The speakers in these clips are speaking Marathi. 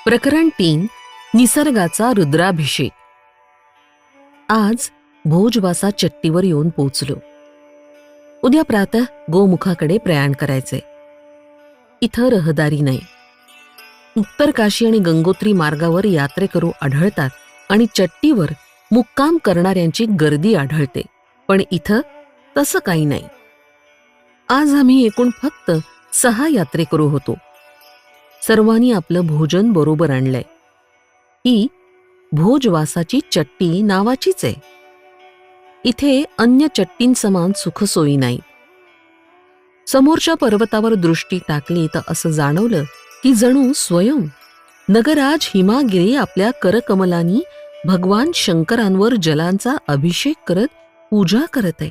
प्रकरण 3. निसर्गाचा रुद्राभिषेक. आज भोजवासा चट्टीवर येऊन पोचलो. उद्या प्रातः गोमुखाकडे प्रयाण करायचे. इथं रहदारी नाही. उत्तर काशी आणि गंगोत्री मार्गावर यात्रेकरू आढळतात आणि चट्टीवर मुक्काम करणाऱ्यांची गर्दी आढळते. पण इथं तसं काही नाही. आज आम्ही एकूण फक्त 6 यात्रेकरू होतो. सर्वांनी आपलं भोजन बरोबर आणलंय. ही भोजवासाची चट्टी नावाचीच आहे. इथे अन्य चट्टींसमान सुखसोयी नाहीत. समोरच्या पर्वतावर दृष्टी टाकली तर असं जाणवलं की जणू स्वयं नगराज हिमागिरी आपल्या करकमलांनी भगवान शंकरांवर जलांचा अभिषेक करत पूजा करत आहे.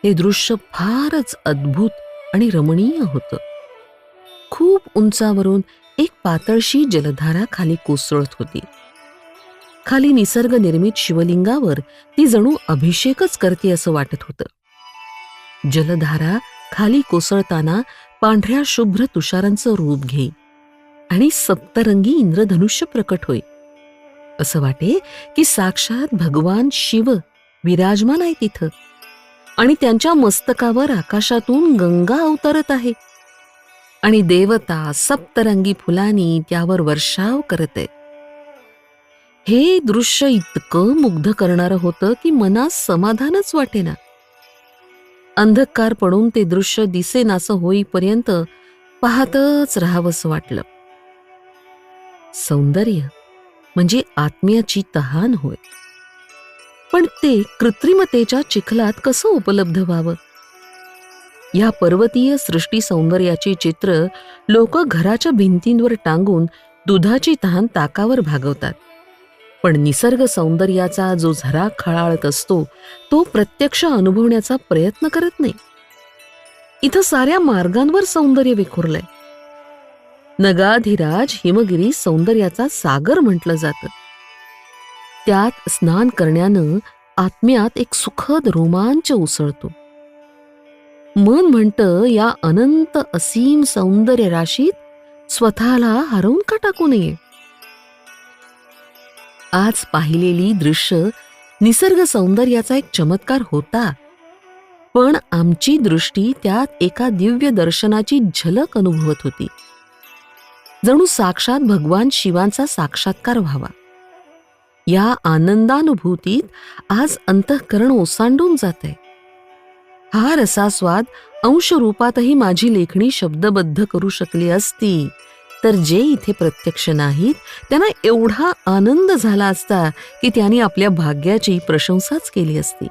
हे दृश्य फारच अद्भुत आणि रमणीय होतं. खूप उंचावरून एक पातळशी जलधारा खाली कोसळत होती. खाली निसर्ग निर्मित शिवलिंगावर ती जणू अभिषेकच करते असं वाटत होतं. जलधारा खाली कोसळताना पांढऱ्या शुभ्र तुषारांचं रूप घेई आणि सप्तरंगी इंद्रधनुष्य प्रकट होई. असं वाटे की साक्षात भगवान शिव विराजमान आहे तिथं आणि त्यांच्या मस्तकावर आकाशातून गंगा अवतरत आहे आणि देवता सप्तरंगी फुलांनी त्यावर वर्षाव करत आहे. हे दृश्य इतकं मुग्ध करणारं होतं की मनास समाधानच वाटेना. अंधकार पडून ते दृश्य दिसेनासं होईपर्यंत पाहतच राहावंसं वाटलं. सौंदर्य म्हणजे आत्म्याची तहान होय. पण ते कृत्रिमतेच्या चिखलात कसं उपलब्ध व्हावं? या पर्वतीय सृष्टी सौंदर्याची चित्र लोक घराच्या भिंतींवर टांगून दुधाची तहान ताकावर भागवतात. पण निसर्ग सौंदर्याचा जो झरा खळाळत असतो तो प्रत्यक्ष अनुभवण्याचा प्रयत्न करत नाही. इथं साऱ्या मार्गांवर सौंदर्य विखुरलंय. नगाधिराज हिमगिरी सौंदर्याचा सागर म्हटलं जातं. त्यात स्नान करण्यानं आत्म्यात एक सुखद रोमांच उसळतो. मन म्हणतं या अनंत असीम सौंदर्य राशीत स्वतःला हरवून का टाकू नये. आज पाहिलेली दृश्य निसर्ग सौंदर्याचा एक चमत्कार होता. पण आमची दृष्टी त्यात एका दिव्य दर्शनाची झलक अनुभवत होती. जणू साक्षात भगवान शिवांचा साक्षात्कार व्हावा. या आनंदानुभूतीत आज अंतःकरण ओसांडून जातंय. हा रसास्वाद अंशरूपातही माझी लेखणी शब्दबद्ध करू शकली असती तर जे इथे प्रत्यक्ष नाहीत त्यांना एवढा आनंद झाला असता की त्यांनी आपल्या भाग्याची प्रशंसाच केली असती.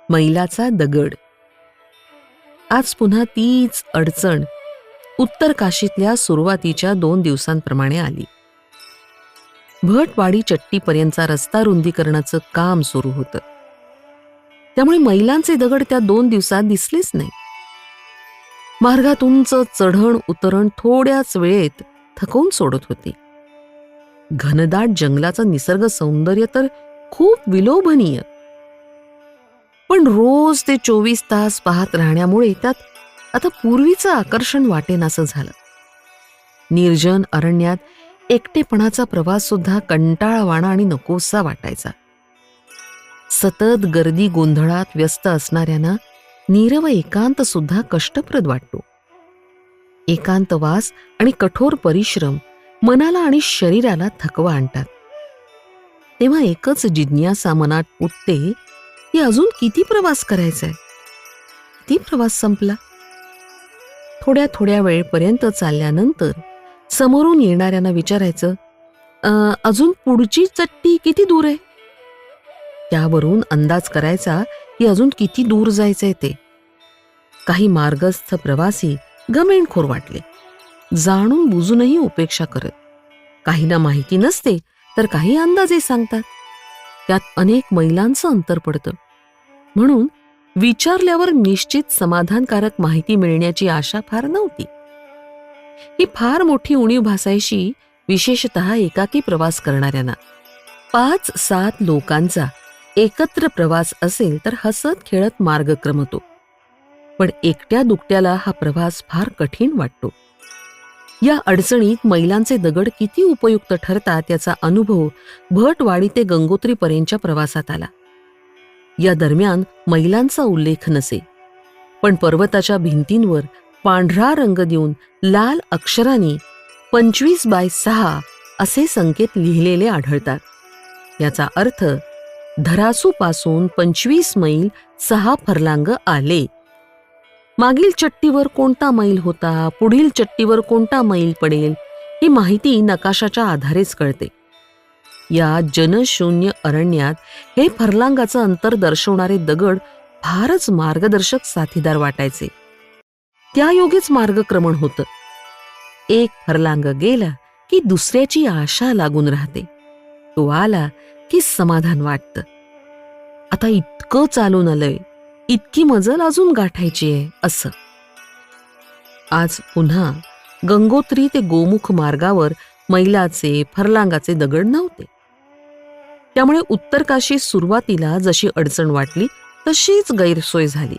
मैलाचा दगड. आज पुन्हा तीच अडचण उत्तर काशीतल्या सुरुवातीच्या 2 दिवसांप्रमाणे आली. भटवाडी चट्टीपर्यंतचा रस्ता रुंदीकरणाचं काम सुरू होतं. त्यामुळे मैलांचे दगड त्या 2 दिवसात दिसलेच नाही. मार्गात उंच चढण उतरण थोड्याच वेळेत थकवून सोडत होती. घनदाट जंगलाचं निसर्ग सौंदर्य तर खूप विलोभनीय. पण रोज ते 24 तास पाहत राहण्यामुळे त्यात आता पूर्वीचं आकर्षण वाटेनासं झालं. निर्जन अरण्यात एकटेपणाचा प्रवास सुद्धा कंटाळवाणा आणि नकोसा वाटायचा. सतत गर्दी गोंधळात व्यस्त असणाऱ्यांना नीरव एकांत सुद्धा कष्टप्रद वाटतो. एकांतवास आणि कठोर परिश्रम मनाला आणि शरीराला थकवा आणतात. तेव्हा एकच जिज्ञासा मनात उठते की अजून किती प्रवास करायचाय. किती प्रवास संपला. थोड्या वेळपर्यंत चालल्यानंतर समोरून येणाऱ्यांना विचारायचं, अजून पुढची चट्टी किती दूर आहे. त्यावरून अंदाज करायचा की अजून किती दूर जायचंय ते. काही मार्गस्थ प्रवासी घमेंडखोर वाटले. जाणून बुजूनही उपेक्षा करत. काहींना माहिती नसते तर काही अंदाजे सांगतात. त्यात अनेक मैलांचं अंतर पडतं. म्हणून विचारल्यावर निश्चित समाधानकारक माहिती मिळण्याची आशा फार नव्हती. ही फार मोठी उणीव भासायची विशेषतः एकाकी प्रवास करणाऱ्यांना. 5-7 लोकांचा एकत्र प्रवास असेल तर हसत खेळत मार्ग क्रमतो. पण एकट्या दुकट्याला हा प्रवास फार कठीण वाटतो. या अडचणीत मैलांचे दगड किती उपयुक्त ठरतात याचा अनुभव भटवाडी ते गंगोत्रीपर्यंतच्या प्रवासात आला. या दरम्यान मैलांचा उल्लेख नसे, पण पर्वताच्या भिंतींवर पांढरा रंग देऊन लाल अक्षरांनी 25/6 असे संकेत लिहिलेले आढळतात. याचा अर्थ धरासूपासून 25 मैल 6 फरलांग आले. मागील चट्टीवर कोणता मैल होता, पुढील चट्टीवर कोणता मैल पडेल, ही माहिती नकाशाच्या आधारेच कळते. या जनशून्य अरण्यात हे फरलांगाचं अंतर दर्शवणारे दगड फारच मार्गदर्शक साथीदार वाटायचे. त्यायोगेच मार्गक्रमण होतं. एक फरलांग गेला की दुसऱ्याची आशा लागून राहते. तो आला की समाधान वाटतं. आता इतकं चालून आलंय, इतकी मजल अजून गाठायची आहे असं. आज पुन्हा गंगोत्री ते गोमुख मार्गावर मैलाचे फरलांगाचे दगड नव्हते. त्यामुळे उत्तरकाशी सुरुवातीला जशी अडचण वाटली तशीच गैरसोय झाली.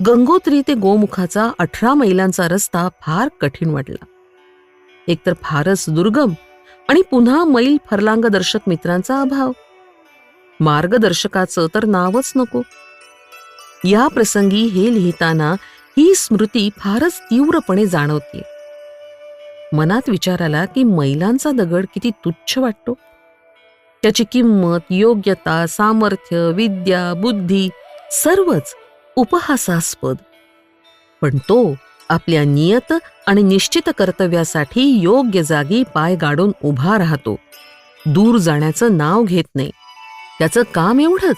गंगोत्री ते गोमुखाचा 18 मैलांचा रस्ता फार कठीण वाटला. एकतर फारच दुर्गम आणि पुन्हा मैल फरलांगदर्शक मित्रांचा अभाव. मार्गदर्शकाचं तर नावच नको. या प्रसंगी हे लिहिताना ही स्मृती फारच तीव्रपणे जाणवते. मनात विचार आला की मैलांचा दगड किती तुच्छ वाटतो. त्याची किंमत, योग्यता, सामर्थ्य, विद्या, बुद्धी सर्वच उपहासास्पद. पण तो आपल्या नियत आणि निश्चित कर्तव्यासाठी योग्य जागी पाय गाडून उभा राहतो. दूर जाण्याचं नाव घेत नाही. त्याचं काम एवढंच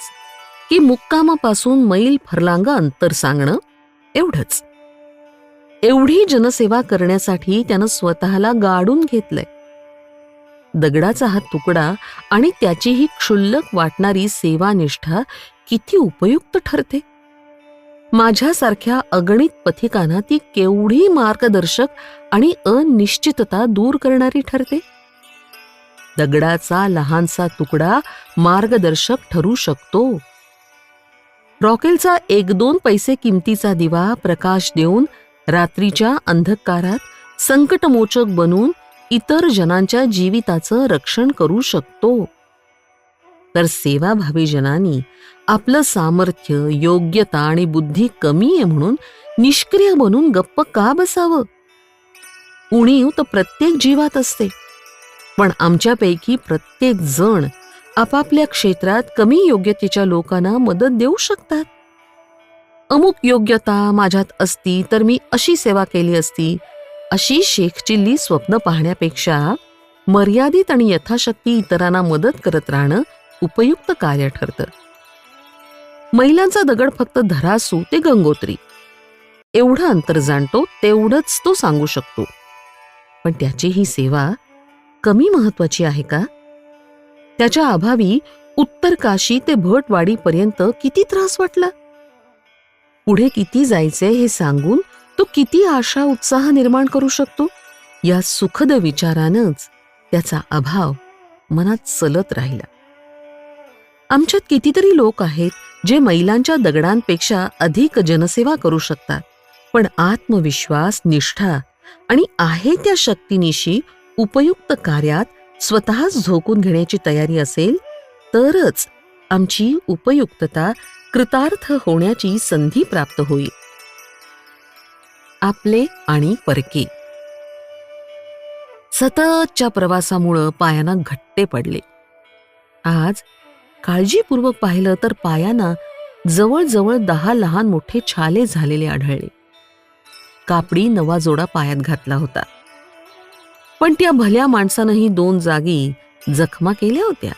की मुक्कामापासून मैल फरलांग अंतर सांगणं, एवढंच. एवढी जनसेवा करण्यासाठी त्यानं स्वतःला गाडून घेतलंय. दगडाचा हा तुकडा आणि त्याची ही क्षुल्लक वाटणारी सेवानिष्ठा किती उपयुक्त ठरते. माझ्यासारख्या अगणित पथिकांना ती केवढी मार्गदर्शक आणि अनिश्चितता दूर करणारी ठरते. दगडाचा लहानसा तुकडा मार्गदर्शक ठरू शकतो. रॉकेलचा 1-2 पैसे किमतीचा दिवा प्रकाश देऊन रात्रीच्या अंधकारात संकटमोचक बनून इतर जनांच्या जीविताचं रक्षण करू शकतो. तर सेवाभावी जनांनी आपलं सामर्थ्य, योग्यता आणि बुद्धी कमी आहे म्हणून निष्क्रिय बनून गप्प का बसावं? उणीव तर प्रत्येक जीवात असते, पण आमच्यापैकी प्रत्येक जण आपापल्या क्षेत्रात कमी योग्यतेच्या लोकांना मदत देऊ शकतात. अमुक योग्यता माझ्यात असती तर मी अशी सेवा केली असती, अशी शेखचिल्ली स्वप्न पाहण्यापेक्षा मर्यादित आणि यथाशक्ती इतरांना मदत करत राहणं उपयुक्त कार्य ठरतं. मैलांचा दगड फक्त धरासू ते गंगोत्री एवढं अंतर जाणतो, तेवढंच तो सांगू शकतो. पण त्याची ही सेवा कमी महत्वाची आहे का? त्याच्या अभावी उत्तर काशी ते भटवाडीपर्यंत किती त्रास वाटला. पुढे किती जायचे हे सांगून तो किती आशा उत्साह निर्माण करू शकतो. या सुखद विचारानंच त्याचा अभाव मनात चलत राहिला. आमच्यात कितीतरी लोक आहेत जे मैलांच्या दगडांपेक्षा अधिक जनसेवा करू शकतात. पण आत्मविश्वास, निष्ठा आणि आहे त्या शक्तीनिशी उपयुक्त कार्यात स्वतःच झोकून घेण्याची तयारी असेल तरच आमची उपयुक्तता कृतार्थ होण्याची संधी प्राप्त होईल. आपले आणि परके. सततच्या प्रवासामुळं पायांना घट्टे पडले. आज काळजीपूर्वक पाहिलं तर पायांना जवळजवळ 10 लहान मोठे छाले झालेले आढळले. कापडी नवा जोडा पायात घातला होता. पण त्या भल्या माणसानंही 2 जागी जखमा केल्या होत्या.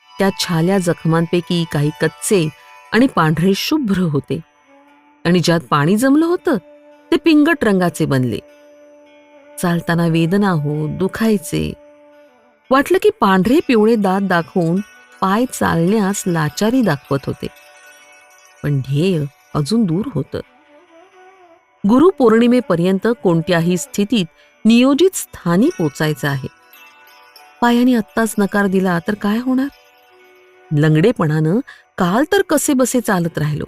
त्या छाल्या जखमांपैकी काही कच्चे आणि पांढरे शुभ्र होते आणि ज्यात पाणी जमलं होतं ते पिंगट रंगाचे बनले. चालताना वेदना होत, दुखायचे. वाटलं की पांढरे पिवळे दात दाखवून पाय चालण्यास लाचारी दाखवत होते. पण ध्येय अजून दूर होतं. गुरुपौर्णिमेपर्यंत कोणत्याही स्थितीत नियोजित स्थानी पोचायचं आहे. पायाने आत्ताच नकार दिला तर काय होणार? लंगडेपणानं काल तर कसे बसे चालत राहिलो,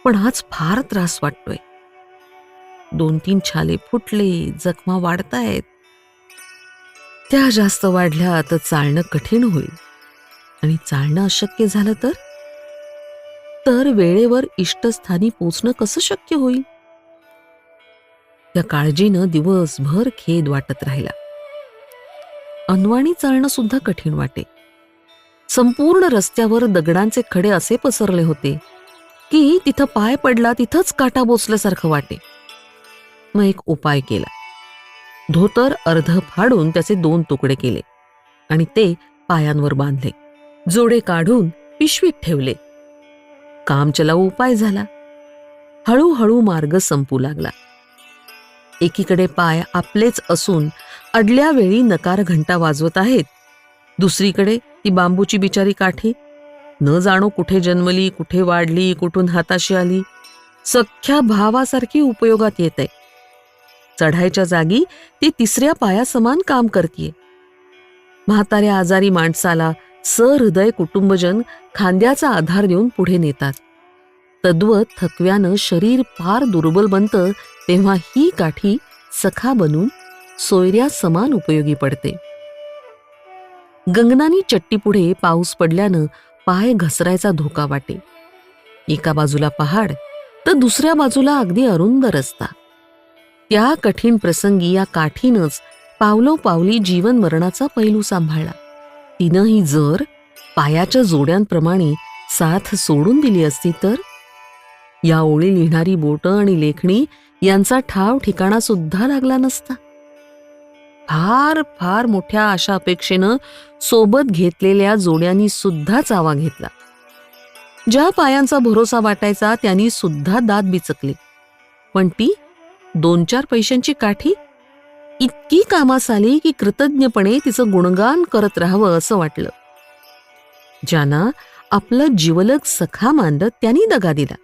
पण आज फार त्रास वाटतोय. 2-3 छाले फुटले, जखमा वाढतायत. त्या जास्त वाढल्या तर चालणं कठीण होईल आणि चालणं अशक्य झालं तर वेळेवर इष्टस्थानी पोचणं कसं शक्य होईल? त्या काळजीनं दिवसभर खेद वाटत राहिला. अनवाणी चालणं सुद्धा कठीण वाटे. संपूर्ण रस्त्यावर दगडांचे खडे असे पसरले होते की तिथं पाय पडला तिथंच काटा बोचल्यासारखं वाटे. मग एक उपाय केला. धोतर अर्ध फाडून त्याचे 2 तुकडे केले आणि ते पायांवर बांधले. जोडे काढून पिशवीत ठेवले. काम चलाऊ उपाय झाला. हळूहळू मार्ग संपू लागला. एकीकडे पाय आपलेच असून अडल्या वेळी नकार घंटा वाजवत आहेत, दुसरीकडे ती बांबूची बिचारी काठी न जाणो कुठे जन्मली, कुठे वाढली, कुठून हाताशी आली, सख्ख्या भावासारखी उपयोगात येते. चढायच्या जागी ती 3ऱ्या पायासमान काम करतीये. म्हाताऱ्या आजारी माणसाला सहृदय कुटुंबजन खांद्याचा आधार देऊन पुढे नेतात. तद्वत थकव्यानं शरीर फार दुर्बल बनतं तेव्हा ही काठी सखा बनून सोयऱ्या समान उपयोगी पडते. गंगनानी चट्टीपुढे पाऊस पडल्यानं पाय घसरायचा धोका वाटे. एका बाजूला पहाड तर दुसऱ्या बाजूला अगदी अरुंद रस्ता. त्या कठीण प्रसंगी या काठीनंच पावलोपावली जीवन मरणाचा पैलू सांभाळला. तिनंही जर पायाच्या जोड्यांप्रमाणे साथ सोडून दिली असती तर या ओळी लिहिणारी बोटं आणि लेखणी यांचा ठाव ठिकाणा सुद्धा लागला नसता. फार फार मोठ्या आशा अपेक्षेनं सोबत घेतलेल्या जोड्यांनी सुद्धा चावा घेतला. ज्या पायांचा भरोसा वाटायचा त्यांनी सुद्धा दात बिचकली. पण ती 2-4 पैशांची काठी इतकी कामास आली की कृतज्ञपणे तिचं गुणगान करत राहावं असं वाटलं. ज्यांना आपलं जिवलग सखा मानलं त्यांनी दगा दिला.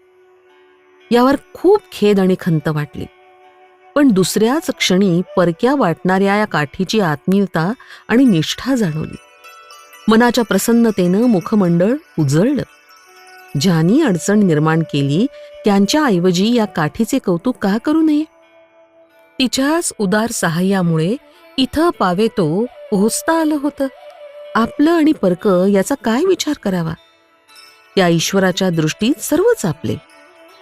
यावर खूप खेद आणि खंत वाटली. पण दुसऱ्याच क्षणी परक्या वाटणाऱ्या या काठीची आत्मीयता आणि निष्ठा जाणवली. मनाच्या प्रसन्नतेनं मुखमंडळ उजळलं. ज्यांनी अडचण निर्माण केली त्यांच्या ऐवजी या काठीचे कौतुक का करू नये? तिच्याच उदार सहाय्यामुळे इथं पावेतो पोहोचता आलं होतं. आपलं आणि परकं याचा काय विचार करावा? त्या ईश्वराच्या दृष्टीत सर्वच आपले,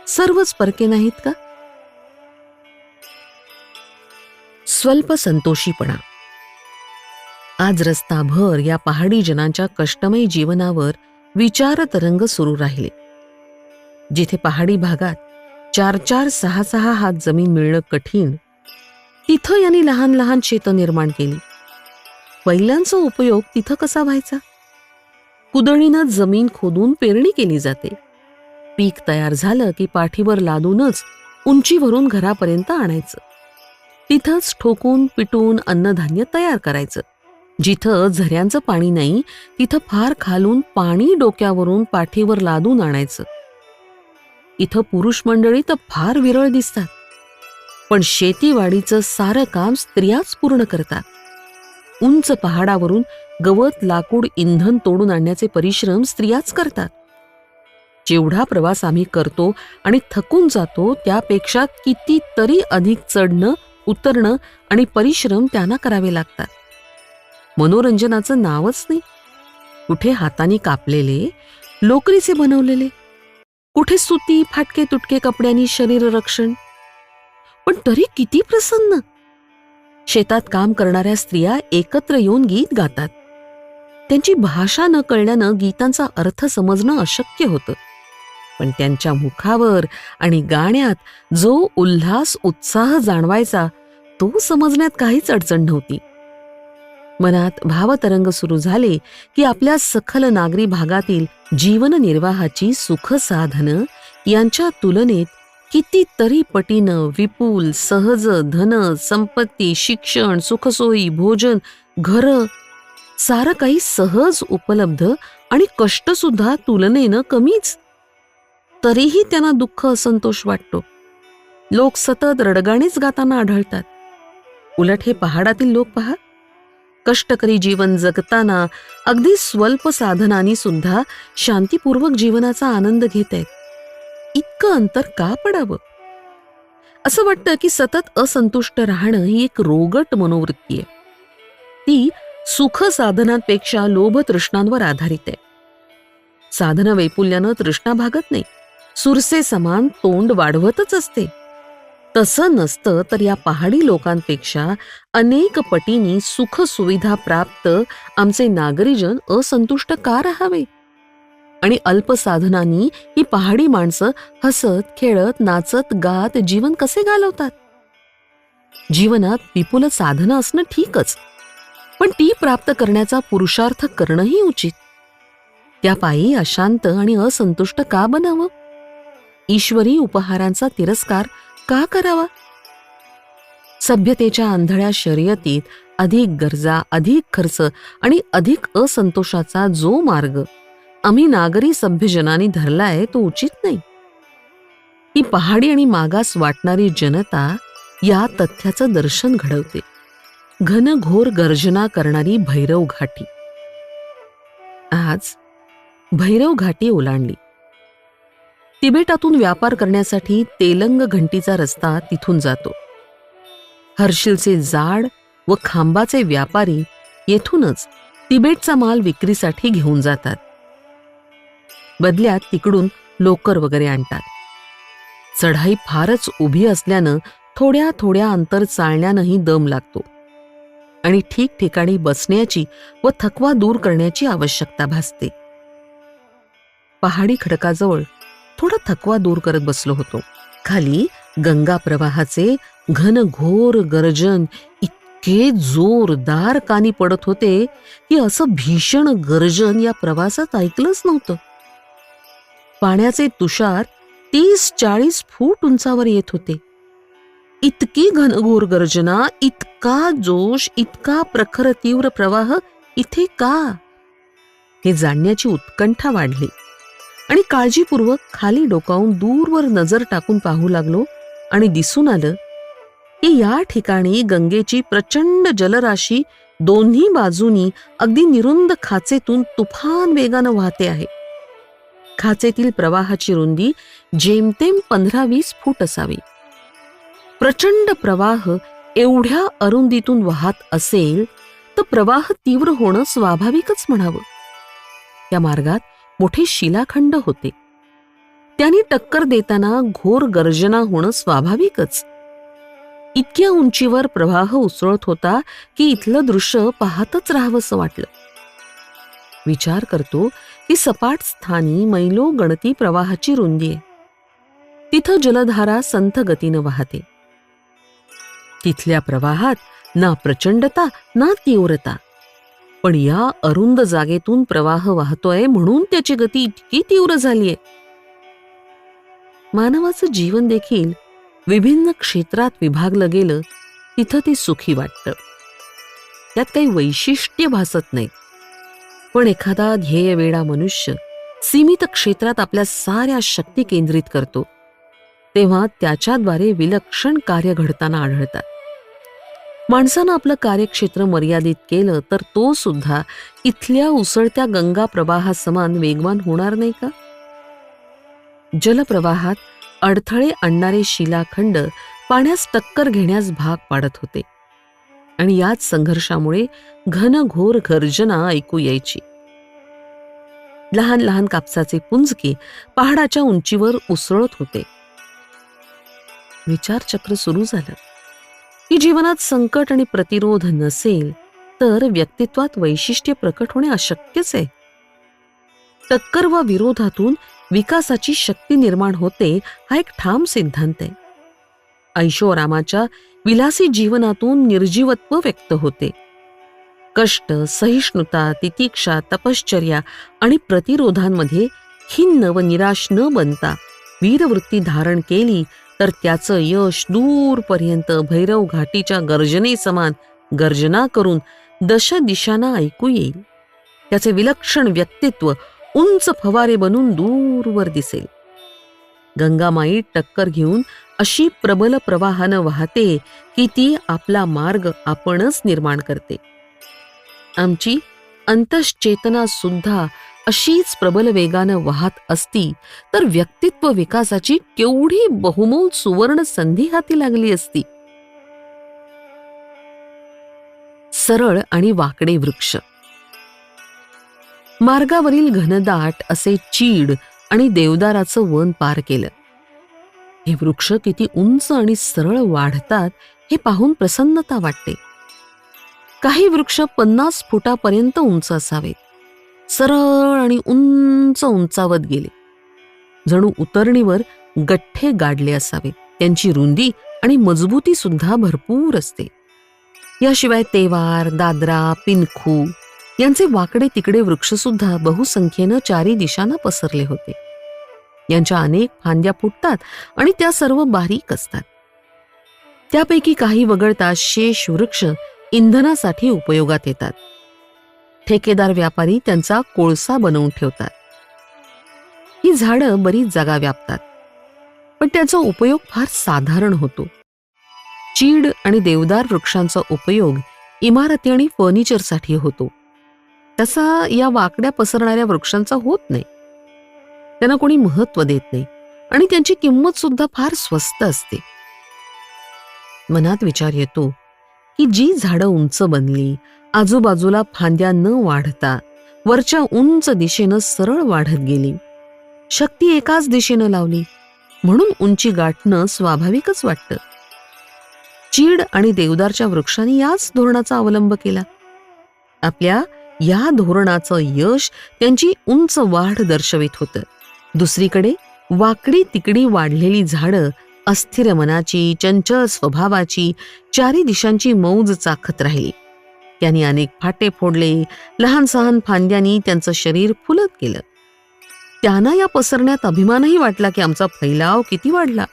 सर्वच परके नाहीत का? स्वल्प संतोषीपणा. आज रस्ताभर या पहाडी जनांच्या कष्टमयी जीवनावर विचार तरंग सुरू राहिले. जिथे पहाडी भागात 4-4, 6-6 हात जमीन मिळणं कठीण, तिथं यांनी लहान लहान शेतं निर्माण केली. बैलांचा उपयोग तिथं कसा व्हायचा? कुदळीनं जमीन खोदून पेरणी केली जाते. पीक तयार झालं की पाठीवर लादूनच उंचीवरून घरापर्यंत आणायचं. तिथंच ठोकून पिटून अन्नधान्य तयार करायचं. जिथं झऱ्यांचं पाणी नाही तिथं फार खालून पाणी डोक्यावरून पाठीवर लादून आणायचं. इथं पुरुष मंडळी तर फार विरळ दिसतात, पण शेतीवाडीचं सारं काम स्त्रियाच पूर्ण करतात. उंच पहाडावरून गवत, लाकूड, इंधन तोडून आणण्याचे परिश्रम स्त्रियाच करतात. जेवढा प्रवास आम्ही करतो आणि थकून जातो त्यापेक्षा कितीतरी अधिक चढणं, उतरणं आणि परिश्रम त्यांना करावे लागतात. मनोरंजनाचं नावच नाही. कुठे हाताने कापलेले, लोकरीचे बनवलेले, कुठे सुती फाटके तुटके कपड्यांनी शरीर रक्षण, पण तरी किती प्रसन्न. शेतात काम करणाऱ्या स्त्रिया एकत्र येऊन गीत गातात. त्यांची भाषा न कळल्यानं गीतांचा अर्थ समजणं अशक्य होतं, पण त्यांच्या मुखावर आणि गाण्यात जो उल्हास, उत्साह जाणवायचा तो समजण्यात काहीच अडचण नव्हती. मनात भावतरंग सुरू झाले की आपल्या सखल नागरी भागातील जीवननिर्वाहाची सुखसाधनं यांच्या तुलनेत कितीतरी पटीनं विपुल, सहज धन, संपत्ती, शिक्षण, सुखसोयी, भोजन, घरं सारं काही सहज उपलब्ध आणि कष्टसुद्धा तुलनेनं कमीच. तरीही त्यांना दुःख, असंतोष वाटतो. लोक सतत रडगाणीच गाताना आढळतात. उलट हे पहाडातील लोक पहा, कष्टकरी जीवन जगताना अगदी स्वल्प साधनांनी सुद्धा शांतीपूर्वक जीवनाचा आनंद घेत आहेत. इतकं अंतर का पडावं? असं वाटतं की सतत असंतुष्ट राहणं ही एक रोगट मनोवृत्ती आहे. ती सुख साधनांपेक्षा लोभ तृष्णांवर आधारित आहे. साधन वैपुल्यानं तृष्णा भागत नाही, सुरसे समान तोंड वाढवतच असते. तसं नसतं तर या पहाडी लोकांपेक्षा अनेक पटींनी सुख सुविधा प्राप्त आमचे नागरीजन असंतुष्ट का राहावे? आणि अल्प साधनांनी ही पहाडी माणसं हसत खेळत नाचत गात जीवन कसे घालवतात? जीवनात विपुल साधनं असणं ठीकच, पण ती प्राप्त करण्याचा पुरुषार्थ करणंही उचित. त्यापायी अशांत आणि असंतुष्ट का बनावं? ईश्वरी उपहारांचा तिरस्कार का करावा? सभ्यतेच्या आंधळ्या शर्यतीत अधिक गरजा, अधिक खर्च आणि अधिक असंतोषाचा जो मार्ग आम्ही नागरी सभ्यजनांनी धरलाय तो उचित नाही. ही पहाडी आणि मागास वाटणारी जनता या तथ्याचं दर्शन घडवते. घनघोर गर्जना करणारी भैरव घाटी. आज भैरव घाटी ओलांडली. तिबेटातून व्यापार करण्यासाठी तेलंग घंटीचा रस्ता तिथून जातो. हर्षिलचे जाड व खांबाचे व्यापारी येथूनच तिबेटचा माल विक्रीसाठी घेऊन जातात. बदल्यात तिकडून लोकर वगैरे आणतात. चढाई फारच उभी असल्यानं थोड्या थोड्या अंतर चालण्यानंही दम लागतो आणि ठिकठिकाणी बसण्याची व थकवा दूर करण्याची आवश्यकता भासते. पहाडी खडकाजवळ थोडा थकवा दूर करत बसलो होतो. खाली गंगा प्रवाहाचे घनघोर गर्जन इतके जोरदार कानी पडत होते की असं भीषण गर्जन या प्रवासात ऐकलंच नव्हतं. पाण्याचे तुषार 30-40 फूट उंचावर येत होते. इतकी घनघोर गर्जना, इतका जोश, इतका प्रखर तीव्र प्रवाह इथे का? हे जाणण्याची उत्कंठा वाढली आणि काळजीपूर्वक खाली डोकावून दूरवर नजर टाकून पाहू लागलो आणि दिसून आलं की या ठिकाणी गंगेची प्रचंड जलराशी दोन्ही बाजूनी अगदी निरुंद खाचेतून तुफान वेगानं वाहते आहे. खाचेतील प्रवाहाची रुंदी जेमतेम 15-20 फूट असावी. प्रचंड प्रवाह एवढ्या अरुंदीतून वाहत असेल तर प्रवाह तीव्र होणं स्वाभाविकच म्हणावं. या मार्गात मोठे शिलाखंड होते. त्यांनी टक्कर देताना घोर गर्जना होणं स्वाभाविकच. इतक्या उंचीवर प्रवाह उसळत होता की इथलं दृश्य पाहतच राहावंसं वाटलं. विचार करतो की सपाट स्थानी मैलो गणती प्रवाहाची रुंदी आहे. तिथं जलधारा संथ गतीनं वाहते. तिथल्या प्रवाहात ना प्रचंडता ना तीव्रता, पण या अरुंद जागेतून प्रवाह वाहतोय म्हणून त्याची गती इतकी तीव्र झालीय. मानवाचं जीवन देखील विभिन्न क्षेत्रात विभागलं गेलं तिथं ते सुखी वाटतं. त्यात काही वैशिष्ट्य भासत नाही. पण एखादा ध्येयवेडा मनुष्य सीमित क्षेत्रात आपल्या साऱ्या शक्ती केंद्रित करतो तेव्हा त्याच्याद्वारे विलक्षण कार्य घडताना आढळतात. माणसानं आपलं कार्यक्षेत्र मर्यादित केलं तर तो सुद्धा इथल्या उसळत्या गंगा प्रवाहासमान वेगवान होणार नाही का? जलप्रवाहात अडथळे आणणारे शिलाखंड पाण्यास टक्कर घेण्यास भाग पाडत होते आणि याच संघर्षामुळे घनघोर गर्जना ऐकू यायची. लहान लहान कापसाचे पुंजके पहाडाच्या उंचीवर उसळत होते. विचारचक्र सुरू झालं की जीवनात संकट आणि प्रतिरोध नसेल तर व्यक्तित्वात वैशिष्ट्य प्रकट होणे अशक्यच आहे. टक्कर व विरोधातून विकासाची शक्ती निर्माण होते हा एक ठाम सिद्धांत आहे. ऐशोआरामाच्या विलासी जीवनातून निर्जीवत्व व्यक्त होते. कष्ट, सहिष्णुता, तितिक्षा, तपश्चर्या आणि प्रतिरोधांमध्ये खिन्न व निराश न बनता वीरवृत्ती धारण केली तर त्याचं यश दूरपर्यंत भैरव घाटीच्या गर्जनेसमान गर्जना करून दश दिशांना ऐकू येईल. त्याचे विलक्षण व्यक्तित्व उंच फवारे बनून दूरवर दिसेल. गंगामाई टक्कर घेऊन अशी प्रबल प्रवाहानं वाहते की ती आपला मार्ग आपणच निर्माण करते. आमची अंतश्चेतना सुद्धा अशीच प्रबल वेगानं वाहत असती तर व्यक्तित्व विकासाची केवढी बहुमोल सुवर्ण संधी हाती लागली असती. सरळ आणि वाकडे वृक्ष. मार्गावरील घनदाट असे चीड आणि देवदाराचं वन पार केलं. हे वृक्ष किती उंच आणि सरळ वाढतात हे पाहून प्रसन्नता वाटते. काही वृक्ष 50 फुटापर्यंत उंच असावेत. सरळ आणि उंच उंचावत गेले, जणू उतरणीवर गठ्ठे गाडले असावेत. त्यांची रुंदी आणि मजबूती सुद्धा भरपूर असते. याशिवाय तेवार, दादरा, पिनखू यांचे वाकडे तिकडे वृक्षसुद्धा बहुसंख्येनं चारी दिशांना पसरले होते. यांच्या अनेक फांद्या फुटतात आणि त्या सर्व बारीक असतात. त्यापैकी काही वगळता शेष वृक्ष इंधनासाठी उपयोगात येतात. ठेकेदार व्यापारी त्यांचा कोळसा बनवून ठेवतात. ही झाडं बरीच जागा व्यापतात, पण त्याचा उपयोग फार साधारण होतो. चीड आणि देवदार वृक्षांचा उपयोग इमारती आणि फर्निचरसाठी होतो. तसा या वाकड्या पसरणाऱ्या वृक्षांचा होत नाही. त्यांना कोणी महत्व देत नाही आणि त्यांची किंमत सुद्धा फार स्वस्त असते. मनात विचार येतो की जी झाडं उंच बनली, आजूबाजूला फांद्या न वाढता वरच्या उंच दिशेनं सरळ वाढत गेली, शक्ती एकाच दिशेनं लावली, म्हणून उंची गाठणं स्वाभाविकच वाटतं. चीड आणि देवदारच्या वृक्षांनी याच धोरणाचा अवलंब केला. आपल्या या धोरणाचं यश त्यांची उंच वाढ दर्शवित होतं. दुसरीकडे वाकडी तिकडी वाढलेली झाडं अस्थिर मनाची, चंचल स्वभावाची, चारी दिशांची मौज चाखत राहिली. त्यांनी अनेक फाटे फोडले, लहान सहान फांद्यांनी त्यांचं शरीर फुलत गेलं. त्यांना या पसरण्यात अभिमानही वाटला की आमचा फैलाव किती वाढला.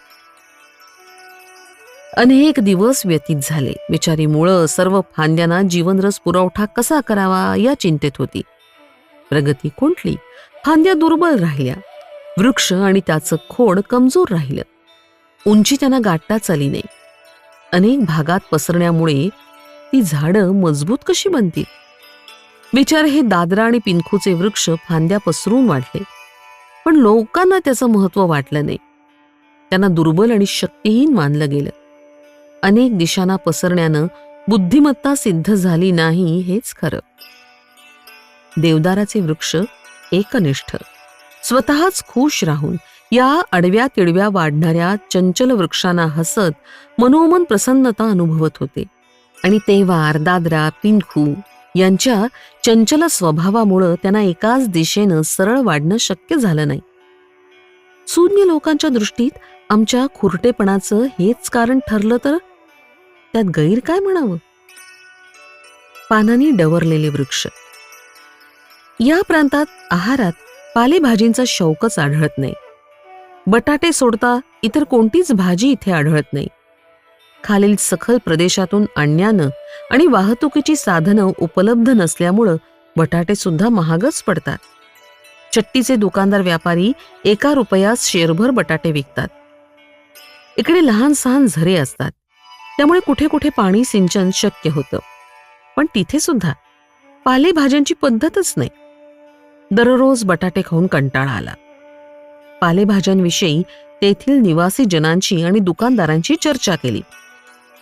अनेक दिवस व्यतीत झाले. बिचारी मुळं सर्व फांद्यांना जीवनरस पुरवठा कसा करावा या चिंतेत होती. प्रगती खुंटली, फांद्या दुर्बल राहिल्या, वृक्ष आणि त्याचं खोड कमजोर राहिलं. उंची त्यांना गाठताच आली नाही. अनेक भागात पसरण्यामुळे ती झाडं मजबूत कशी बनतील. बिचारे हे दादरा आणि पिनखूचे वृक्ष फांद्या पसरून वाढले, पण लोकांना त्याचं महत्व वाटलं नाही. त्यांना दुर्बल आणि शक्तिहीन मानलं गेलं. अनेक दिशांना पसरण्यानं बुद्धिमत्ता सिद्ध झाली नाही हेच खरं. देवदाराचे वृक्ष एकनिष्ठ, स्वतःच खुश राहून या अडव्या तिडव्या वाढणाऱ्या चंचल वृक्षांना हसत मनोमन प्रसन्नता अनुभवत होते. आणि तेवार, दादरा, पिनखू यांच्या चंचल स्वभावामुळं त्यांना एकाच दिशेनं सरळ वाढणं शक्य झालं नाही. शून्य लोकांच्या दृष्टीत आमच्या खुरटेपणाचं हेच कारण ठरलं तर त्यात गैर काय म्हणावं. पानांनी डवरलेले वृक्ष. या प्रांतात आहारात पालेभाजींचा शौकच आढळत नाही. बटाटे सोडता इतर कोणतीच भाजी इथे आढळत नाही. खालील सखल प्रदेशातून आणण्यानं आणि वाहतुकीची साधनं उपलब्ध नसल्यामुळं बटाटे सुद्धा महागच पडतात. चट्टीचे दुकानदार व्यापारी 1 रुपयास शेरभर बटाटे विकतात. इकडे लहान सहान झरे असतात, त्यामुळे कुठे कुठे पाणी सिंचन शक्य होतं. पण तिथे सुद्धा पालेभाज्यांची पद्धतच नाही. दररोज बटाटे खाऊन कंटाळा आला. पालेभाज्यांविषयी तेथील निवासी जनांची आणि दुकानदारांची चर्चा केली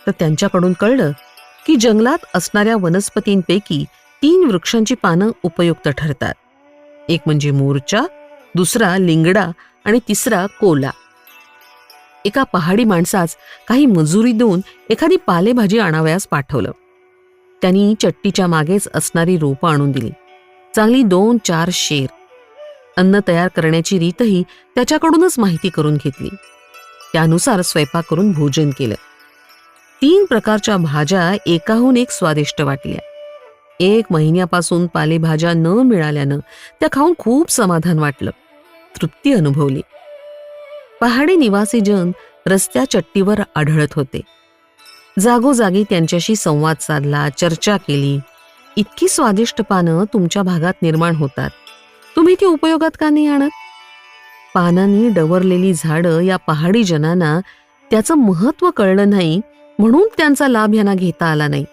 तर त्यांच्याकडून कळलं की जंगलात असणाऱ्या वनस्पतींपैकी 3 वृक्षांची पानं उपयुक्त ठरतात. एक म्हणजे मोर्चा, दुसरा लिंगडा आणि तिसरा कोला. एका पहाडी माणसास काही मजुरी देऊन एखादी पालेभाजी आणावयास पाठवलं. त्यांनी चट्टीच्या मागेच असणारी रोपं आणून दिली. चांगली 2-4 शेर. अन्न तयार करण्याची रीतही त्याच्याकडूनच माहिती करून घेतली. त्यानुसार स्वयंपाक करून भोजन केलं. 3 प्रकारच्या भाज्या एकाहून एक स्वादिष्ट वाटल्या. 1 महिन्यापासून पालेभाज्या न मिळाल्यानं त्या खाऊन खूप समाधान वाटलं, तृप्ती अनुभवली. पहाडी निवासी जन रस्त्या चट्टीवर आढळत होते. जागोजागी त्यांच्याशी संवाद साधला, चर्चा केली. इतकी स्वादिष्ट पानं तुमच्या भागात निर्माण होतात, तुम्ही ती उपयोगात का नाही आणत. पानांनी डवरलेली झाडं या पहाडी जनांना त्याचं महत्व कळलं नाही, म्हणून त्यांचा लाभ यांना घेता आला नाही.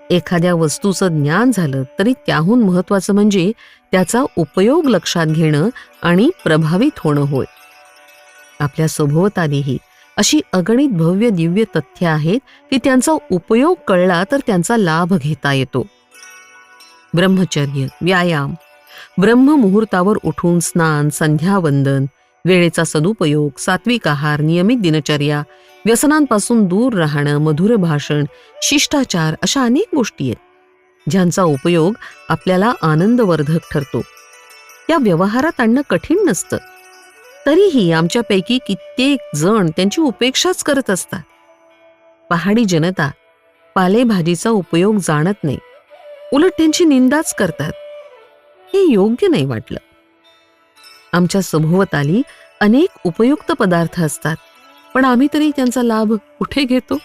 एखाद्या वस्तूचं ज्ञान झालं तरी त्याहून महत्वाचं म्हणजे त्याचा उपयोग लक्षात घेणं आणि प्रभावित होणं होय. आपल्या सभोवतालीही अशी अगणित भव्य दिव्य तथ्य आहेत की त्यांचा उपयोग कळला तर त्यांचा लाभ घेता येतो. ब्रह्मचर्य, व्यायाम, ब्रह्ममुहूर्तावर उठून स्नान, संध्यावंदन, वेळेचा सदुपयोग, सात्विक आहार, नियमित दिनचर्या, व्यसनांपासून दूर राहणं, मधुर भाषण, शिष्टाचार अशा अनेक गोष्टी आहेत ज्यांचा उपयोग आपल्याला आनंदवर्धक ठरतो. या व्यवहारात आणणं कठीण नसतं. तरीही आमच्यापैकी कित्येक जण त्यांची उपेक्षाच करत असतात. पहाडी जनता पालेभाजीचा उपयोग जाणत नाही, उलट त्यांची निंदाच करतात. हे योग्य नाही वाटलं. आमच्या सभोवताली अनेक उपयुक्त पदार्थ असतात, पण आम्ही तरी त्यांचा लाभ कुठे घेतो?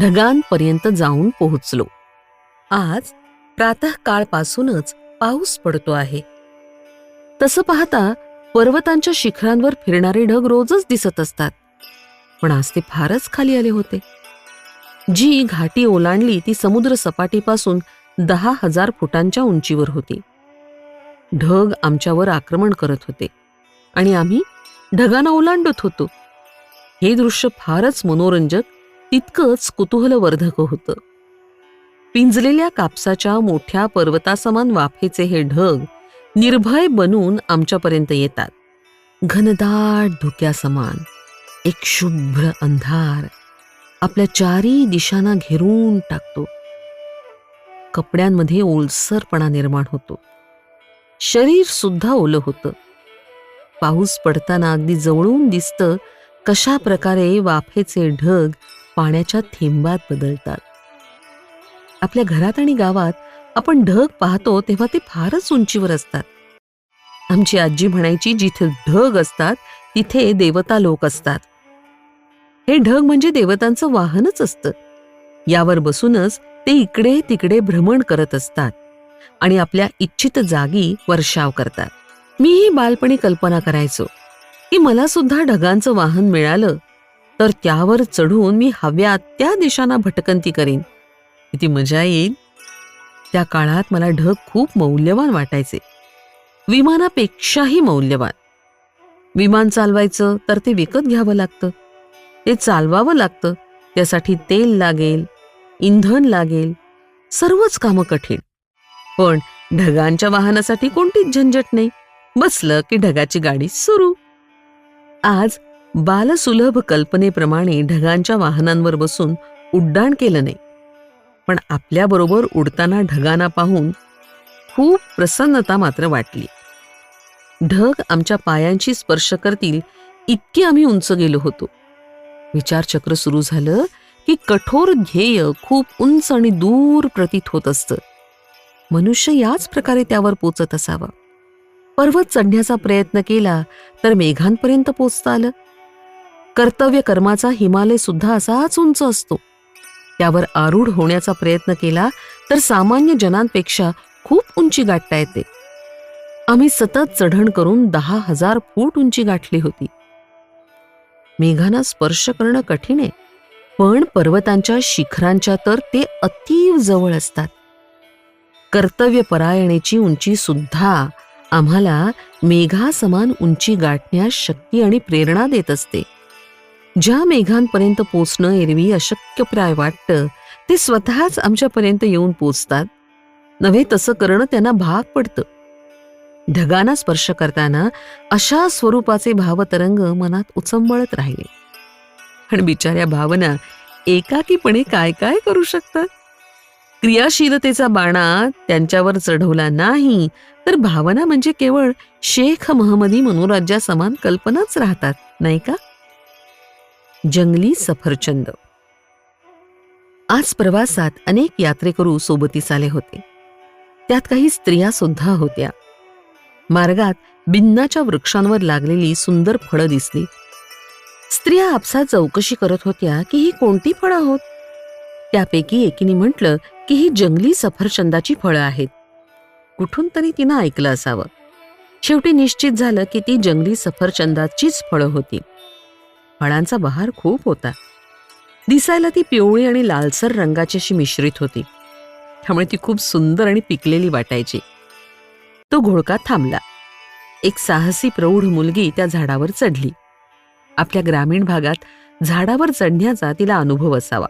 ढगांपर्यंत जाऊन पोहोचलो. आज प्रातःकाळपासूनच पाऊस पडतो आहे. तसं पाहता पर्वतांच्या शिखरांवर फिरणारे ढग रोजच दिसत असतात, पण आज ते फारच खाली आले होते. जी घाटी ओलांडली ती समुद्र सपाटीपासून 10,000 फुटांच्या उंचीवर होती. ढग आमच्यावर आक्रमण करत होते आणि आम्ही ढगांना ओलांडत होतो. हे दृश्य फारच मनोरंजक, तितकंच कुतूहलवर्धक होतं. पिंजलेल्या कापसाच्या मोठ्या पर्वतासमान वाफेचे हे ढग निर्भय बनून आमच्यापर्यंत येतात. घनदाट धुक्यासमान एक शुभ्र अंधार आपल्या चारी दिशांना घेरून टाकतो. कपड्यांमध्ये ओलसरपणा निर्माण होतो. शरीर सुद्धा ओलं होतं. पाऊस पडताना अगदी जवळून दिसतं कशा प्रकारे वाफेचे ढग पाण्याच्या थेंबात बदलतात. आपल्या घरात आणि गावात आपण ढग पाहतो तेव्हा ते फारच उंचीवर असतात. आमची आजी म्हणायची, जिथे ढग असतात तिथे देवता लोक असतात. हे ढग म्हणजे देवतांचं वाहनच असतं. यावर बसूनच ते इकडे तिकडे भ्रमण करत असतात आणि आपल्या इच्छित जागी वर्षाव करतात. मीही बालपणी कल्पना करायचो की मला सुद्धा ढगांचं वाहन मिळालं तर त्यावर चढून मी हव्यात त्या दिशांना भटकंती करीन. किती मजा येईल. त्या काळात मला ढग खूप मौल्यवान वाटायचे, विमानापेक्षाही मौल्यवान. विमान चालवायचं तर ते विकत घ्यावं लागतं, ते चालवावं लागतं, त्यासाठी तेल लागेल, इंधन लागेल, सर्वच कामं कठीण. पण ढगांच्या वाहनासाठी कोणतीच झंझट नाही. बसलं की ढगाची गाडी सुरू. आज बालसुलभ कल्पनेप्रमाणे ढगांच्या वाहनांवर बसून उड्डाण केलं नाही, पण आपल्याबरोबर उडताना ढगांना पाहून खूप प्रसन्नता मात्र वाटली. ढग आमच्या पायांशी स्पर्श करतील इतके आम्ही उंच गेलो होतो. विचारचक्र सुरू झालं की कठोर ध्येय खूप उंच आणि दूर प्रतीत होत असतं. मनुष्य याच प्रकारे त्यावर पोचत असावा. पर्वत चढण्याचा प्रयत्न केला तर मेघांपर्यंत पोचता आलं. कर्तव्य कर्माचा हिमालय सुद्धा असाच उंच असतो. त्यावर आरूढ होण्याचा प्रयत्न केला तर सामान्य जनांपेक्षा खूप उंची गाठता येते. आम्ही सतत चढण करून 10,000 फूट उंची गाठली होती. मेघांना स्पर्श करणं कठीण आहे, पण पर्वतांच्या शिखरांच्या तर ते अतीव जवळ असतात. कर्तव्यपरायणेची उंची सुद्धा आम्हाला मेघासमान उंची गाठण्यास शक्ती आणि प्रेरणा देत असते. ज्या मेघांपर्यंत पोचणं एरवी अशक्यप्राय वाटतं ते स्वतःच आमच्यापर्यंत येऊन पोचतात. नव्हे तसं करणं त्यांना भाग पडतं. ढगांना स्पर्श करताना अशा स्वरूपाचे भावतरंग मनात उचंबळत राहिले. पण बिचाऱ्या भावना एकाकीपणे काय काय करू शकतात. क्रियाशीलतेचा बाणा त्यांच्यावर चढवला नाही तर भावना म्हणजे केवळ शेख महमदी मनोराज्यासमान कल्पनाच राहतात, नाही का? जंगली सफरचंद. आज प्रवासात अनेक यात्रेकरू सोबतीस आले होते. त्यात काही स्त्रिया सुद्धा होत्या. मार्गात बिन्नाच्या वृक्षांवर लागलेली सुंदर फळं दिसली. स्त्रिया आपसात चौकशी करत होत्या की ही कोणती फळं आहोत. त्यापैकी एकीने म्हटलं की ही जंगली सफरचंदाची फळं आहेत. कुठून तरी तिनं ऐकलं असावं. शेवटी निश्चित झालं की ती जंगली सफरचंदाचीच फळं होती. फळांचा बहार खूप होता. दिसायला ती पिवळी आणि लालसर रंगाची अशी मिश्रित होती. त्यामुळे ती खूप सुंदर आणि पिकलेली वाटायची. तो घोळका थांबला. एक साहसी प्रौढ मुलगी त्या झाडावर चढली. आपल्या ग्रामीण भागात झाडावर चढण्याचा तिला अनुभव असावा.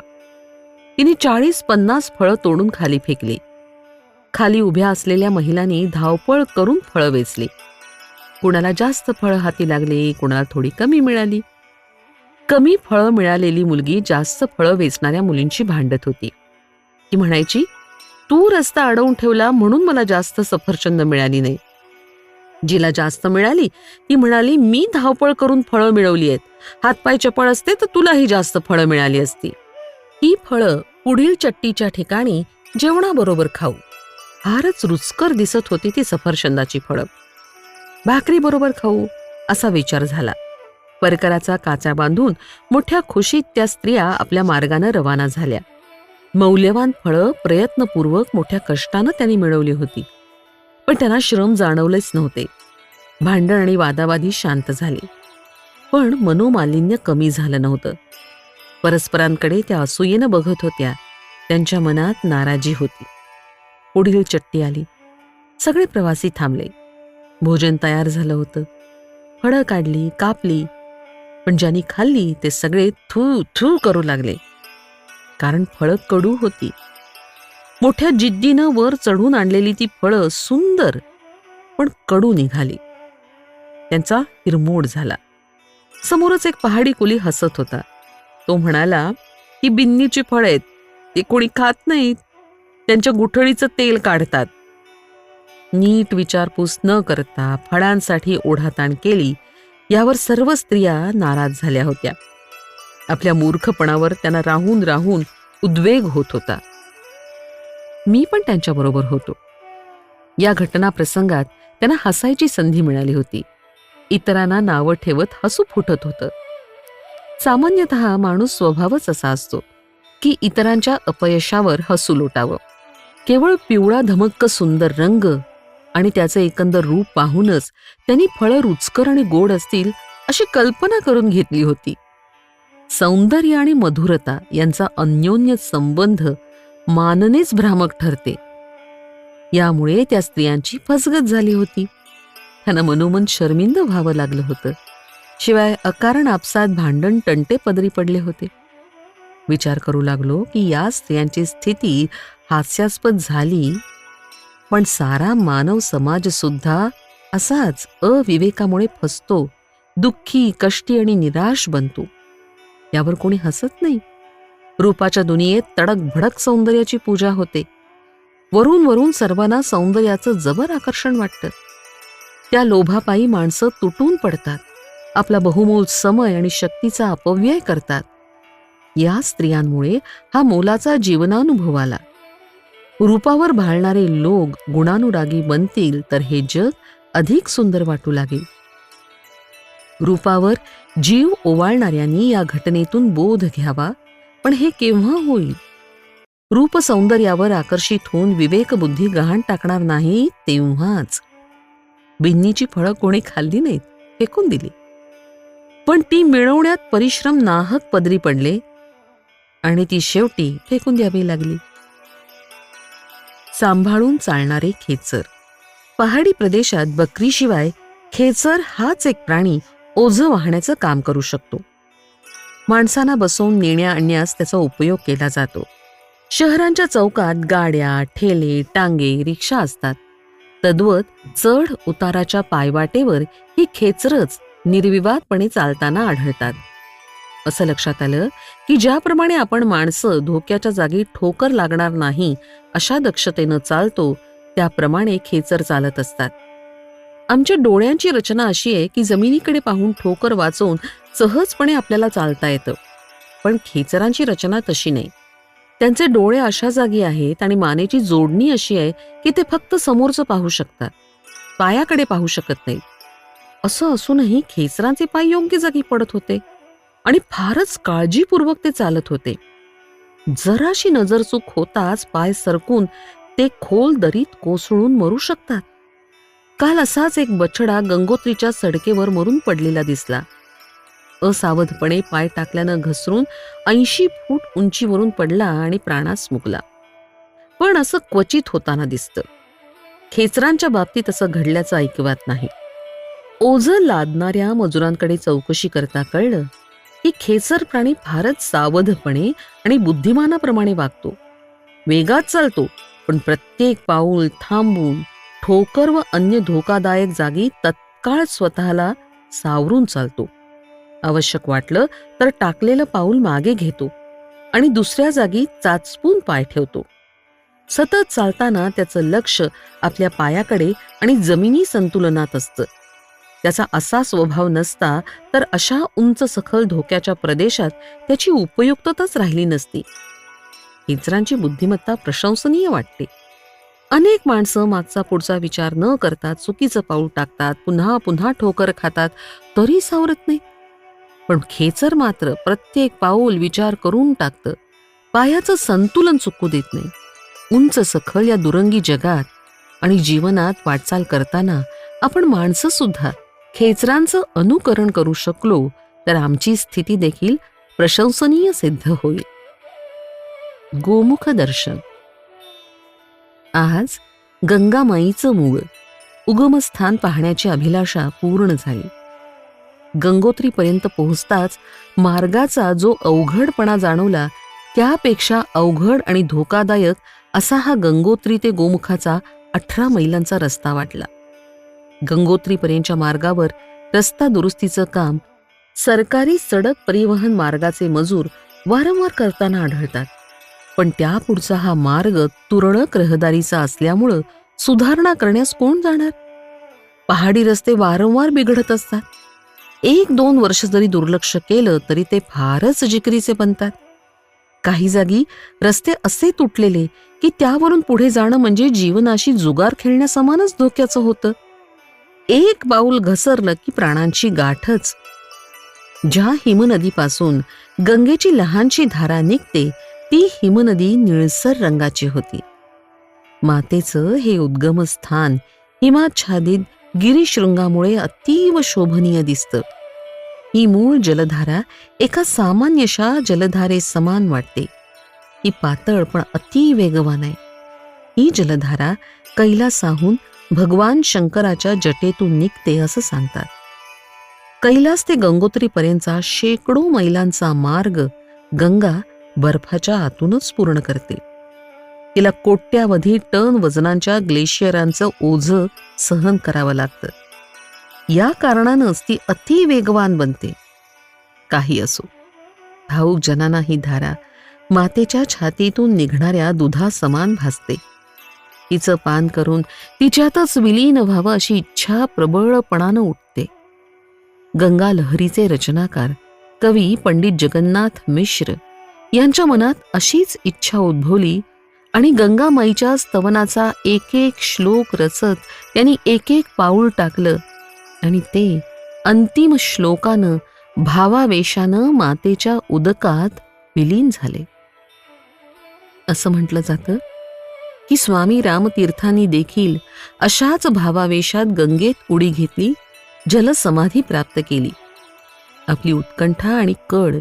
तिने 40-50 फळं तोडून खाली फेकली. खाली उभ्या असलेल्या महिलांनी धावपळ करून फळं वेचली. कुणाला जास्त फळं हाती लागली, कुणाला थोडी कमी मिळाली. कमी फळं मिळालेली मुलगी जास्त फळं वेचणाऱ्या मुलींशी भांडत होती. ती म्हणायची, तू रस्ता अडवून ठेवला म्हणून मला जास्त सफरचंद मिळाली नाही. जिला जास्त मिळाली ती म्हणाली, मी धावपळ करून फळं मिळवली आहेत. हातपाय चपळ असते तर तुलाही जास्त फळं मिळाली असती. ही फळं पुढील चट्टीच्या ठिकाणी जेवणाबरोबर खाऊ. फारच रुचकर दिसत होती ती सफरचंदाची फळं. भाकरीबरोबर खाऊ असा विचार झाला. परकराचा काचा बांधून मोठ्या खुशीत त्या स्त्रिया आपल्या मार्गानं रवाना झाल्या. मौल्यवान फळं प्रयत्नपूर्वक मोठ्या कष्टानं त्यांनी मिळवली होती, पण त्यांना श्रम जाणवलेच नव्हते. भांडण आणि वादावादी शांत झाले, पण मनोमालिन्य कमी झालं नव्हतं. परस्परांकडे त्या असूयेनं बघत होत्या. त्यांच्या मनात नाराजी होती. पुढील चट्टी आली. सगळे प्रवासी थांबले. भोजन तयार झालं होतं. फळं काढली, कापली, पण ज्यांनी खाल्ली ते सगळे थू थू करू लागले, कारण फळं कडू होती. मोठ्या जिद्दीनं वर चढून आणलेली ती फळं सुंदर पण कडू निघाली. त्यांचा हिरमोड झाला. समोरच एक पहाडी कुली हसत होता. तो म्हणाला, ही बिन्नीची फळं आहेत, ते कोणी खात नाहीत, त्यांच्या गुठळीचं तेल काढतात. नीट विचारपूस न करता फळांसाठी ओढाताण केली. यावर सर्व स्त्रिया नाराज झाल्या होत्या. आपल्या मूर्खपणावर त्यांना राहून राहून उद्वेग होत होता. मी पण त्यांच्याबरोबर होतो. या घटना प्रसंगात त्यांना हसायची संधी मिळाली होती. इतरांना नावं ठेवत हसू फुटत होतं. सामान्यतः माणूस स्वभावच असा असतो की इतरांच्या अपयशावर हसू लोटावं. केवळ पिवळा धमक्क सुंदर रंग आणि त्याचं एकंदर रूप पाहूनच त्यांनी फळं रुचकर आणि गोड असतील अशी कल्पना करून घेतली होती. सौंदर्य आणि मधुरता यांचा अन्योन्य संबंध माननेच भ्रामक ठरते. यामुळे त्या स्त्रियांची फसगत झाली होती. त्यांना मनोमन शर्मिंद व्हावं लागलं होतं. शिवाय अकारण आपसात भांडण तंटे पदरी पडले होते. विचार करू लागलो की या स्त्रियांची स्थिती हास्यास्पद झाली, पण सारा मानव समाज सुद्धा असाच अविवेकामुळे फसतो, दुःखी, कष्टी आणि निराश बनतो. यावर कोणी हसत नाही. रूपाच्या दुनियेत तडक भडक सौंदर्याची पूजा होते. वरून वरून सर्वांना सौंदर्याचं जबर आकर्षण वाटतं. त्या लोभापायी माणसं तुटून पडतात. आपला बहुमोल समय आणि शक्तीचा अपव्यय करतात. या स्त्रियांमुळे हा मोलाचा जीवनानुभव आला. रूपावर भाळणारे लोक गुणानुरागी बनतील तर हे जग अधिक सुंदर वाटू लागेल. रूपावर जीव ओवाळणाऱ्यांनी या घटनेतून बोध घ्यावा, पण हे केव्हा होईल? रूप सौंदर्यावर आकर्षित होऊन विवेकबुद्धी गहाण टाकणार नाही तेव्हाच. बिन्नीची फळं कोणी खाल्ली नाहीत, फेकून दिली, पण ती मिळवण्यात परिश्रम नाहक पदरी पडले आणि ती शेवटी फेकून द्यावी लागली. सांभाळून चालणारे खेचर. पहाडी प्रदेशात बकरीशिवाय खेचर हाच एक प्राणी ओझं वाहण्याचं काम करू शकतो. माणसांना बसवून नेण्या आणण्यास त्याचा उपयोग केला जातो. शहरांच्या चौकात गाड्या, ठेले, टांगे, रिक्षा असतात. तद्वत चढ उताराच्या पायवाटेवर ही खेचरच निर्विवादपणे चालताना आढळतात. असं लक्षात आलं की ज्याप्रमाणे आपण माणसं धोक्याच्या जागी ठोकर लागणार नाही अशा दक्षतेनं चालतो, त्याप्रमाणे खेचर चालत असतात. आमच्या डोळ्यांची रचना अशी आहे की जमिनीकडे पाहून ठोकर वाचवून सहजपणे आपल्याला चालता येतं, पण खेचरांची रचना तशी नाही. त्यांचे डोळे अशा जागी आहेत आणि मानेची जोडणी अशी आहे की ते फक्त समोरचं पाहू शकतात, पायाकडे पाहू शकत नाहीत. असं असूनही खेचरांचे पाय योग्य जागी पडत होते आणि फारच काळजीपूर्वक ते चालत होते. जराशी नजर चूक होताच पाय सरकून ते खोल दरीत कोसळून मरू शकतात. काल असाच एक बछडा गंगोत्रीच्या सडकेवर मरून पडलेला दिसला. असावधपणे पाय टाकल्यानं घसरून 80 फूट उंचीवरून पडला आणि प्राणास मुकला. पण असं क्वचित होताना दिसतं. खेचरांच्या बाबतीत असं घडल्याचं ऐकिवात नाही. ओझं लादणाऱ्या मजुरांकडे चौकशी करता कळलं की खेचर प्राणी फारच सावधपणे आणि बुद्धिमानाप्रमाणे वागतो. वेगात चालतो, पण प्रत्येक पाऊल थांबून ठोकर व अन्य धोकादायक जागी तत्काळ स्वतःला सावरून चालतो. आवश्यक वाटलं तर टाकलेलं पाऊल मागे घेतो आणि दुसऱ्या जागी चाचपून पाय ठेवतो. सतत चालताना त्याचं लक्ष आपल्या पायाकडे आणि जमिनी संतुलनात असतं. त्याचा असा स्वभाव नसता तर अशा उंच सखल धोक्याच्या प्रदेशात त्याची उपयुक्तताच राहिली नसती. खेचरांची बुद्धिमत्ता प्रशंसनीय वाटते. अनेक माणसं मागचा पुढचा विचार न करता चुकीचं पाऊल टाकतात, पुन्हा पुन्हा ठोकर खातात, तरी सावरत नाही. पण खेचर मात्र प्रत्येक पाऊल विचार करून टाकतं. पायाचं संतुलन चुकू देत नाही. उंच सखल या दुरंगी जगात आणि जीवनात वाटचाल करताना आपण माणसं सुद्धा खेचरांचं अनुकरण करू शकलो तर आमची स्थिती देखील प्रशंसनीय सिद्ध होईल. गोमुख दर्शन. आज गंगामाईचं मूळ उगमस्थान पाहण्याची अभिलाषा पूर्ण झाली. गंगोत्रीपर्यंत पोहोचताच मार्गाचा जो अवघडपणा जाणवला त्यापेक्षा अवघड आणि धोकादायक असा हा गंगोत्री ते गोमुखाचा 18 मैलांचा रस्ता वाटला. गंगोत्रीपर्यंतच्या मार्गावर रस्ता दुरुस्तीचं काम सरकारी सडक परिवहन मार्गाचे मजूर वारंवार करताना आढळतात. पण त्यापुढचा हा मार्ग तुरळक रहदारीचा असल्यामुळं सुधारणा करण्यास कोण जाणार? पहाडी रस्ते वारंवार बिघडत असतात. 1-2 वर्ष जरी दुर्लक्ष केलं तरी ते फारच जिकरीचे बनतात. काही जागी रस्ते असे तुटलेले की त्यावरून पुढे जाणं म्हणजे जीवनाशी जुगार खेळण्यासमानच धोक्याचं होतं. एक पाऊल घसरलं की प्राणांची गाठच. ज्या हिमनदीपासून गंगेची लहानशी धारा निघते ती हिमनदी निळसर रंगाची होती. मातेचं हे उद्गमस्थान हिमाच्छादित गिरीशृंगामुळे अतीव शोभनीय दिसतं. ही मूळ जलधारा एका सामान्यशा जलधारे समान वाटते. ही पातळ पण अति वेगवान आहे. ही जलधारा कैलासाहून भगवान शंकराच्या जटेतून निघते असं सांगतात. कैलास ते गंगोत्रीपर्यंतचा शेकडो मैलांचा मार्ग गंगा बर्फाच्या आतूनच पूर्ण करते. तिला कोट्यावधी टन वजनांच्या ग्लेशियरांचं ओझं सहन करावं लागतं. या कारणानंच ती अति वेगवान बनते. काही असो, भाऊक जनांना ही धारा मातेच्या छातीतून निघणाऱ्या दुधासमान भासते. तिचं पान करून तिच्यातच विलीन व्हावं अशी इच्छा प्रबळपणानं उठते. गंगा लहरीचे रचनाकार कवी पंडित जगन्नाथ मिश्र यांच्या मनात अशीच इच्छा उद्भवली आणि गंगामाईच्या स्तवनाचा एक एक श्लोक रचत त्यांनी एक एक पाऊल टाकलं आणि ते अंतिम श्लोकानं भावावेशानं मातेच्या उदकात विलीन झाले. असं म्हटलं जातं की स्वामी रामतीर्थांनी देखील अशाच भावावेशात गंगेत उडी घेतली, जलसमाधी प्राप्त केली. आपली उत्कंठा आणि कड